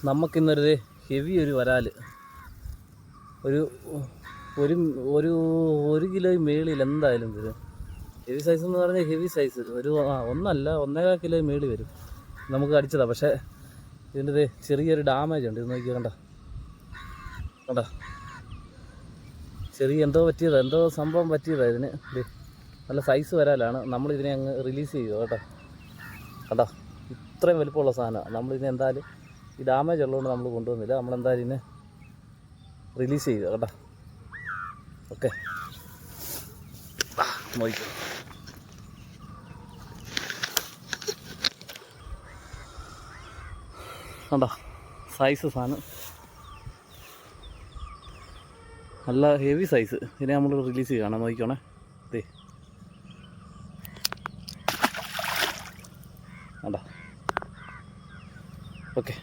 നമുക്കിന്നൊരു ഹെവി ഒരു വരാൽ ഒരു ഒരു ഒരു ഒരു കിലോ മേളിൽ എന്തായാലും വരും. ഹെവി സൈസ് എന്ന് പറഞ്ഞാൽ ഹെവി സൈസ് ഒരു ഒന്നല്ല 1.25 കിലോ മേളിൽ വരും. നമുക്ക് അടിച്ചതാണ്. പക്ഷേ ഇതിൻ്റെ ചെറിയൊരു ഡാമേജ് ഉണ്ട്. ഇത് നോക്കിയാൽ കണ്ട ചെറിയ എന്തോ സംഭവം പറ്റിയതാണ് ഇതിന്. നല്ല സൈസ് വരാലാണ്. നമ്മളിതിനെ അങ്ങ് റിലീസ് ചെയ്യുക കേട്ടോ. കണ്ടോ ഇത്രയും വലുപ്പമുള്ള സാധനമാണ്. നമ്മളിതിനെ എന്തായാലും ഈ ഡാമേജ് ഉള്ളതുകൊണ്ട് നമ്മൾ കൊണ്ടുവന്നില്ല. നമ്മളെന്തായാലും ഇതിനെ റിലീസ് ചെയ്യുക കേട്ടോ. ഓക്കെ നോക്കിക്കോ. കണ്ടോ സൈസ് സാധനം നല്ല ഹെവി സൈസ്. ഇതിനെ നമ്മൾ റിലീസ് ചെയ്യുകയാണ്. നോക്കിക്കോണേ. ദേ കണ്ടോ. ഓക്കെ.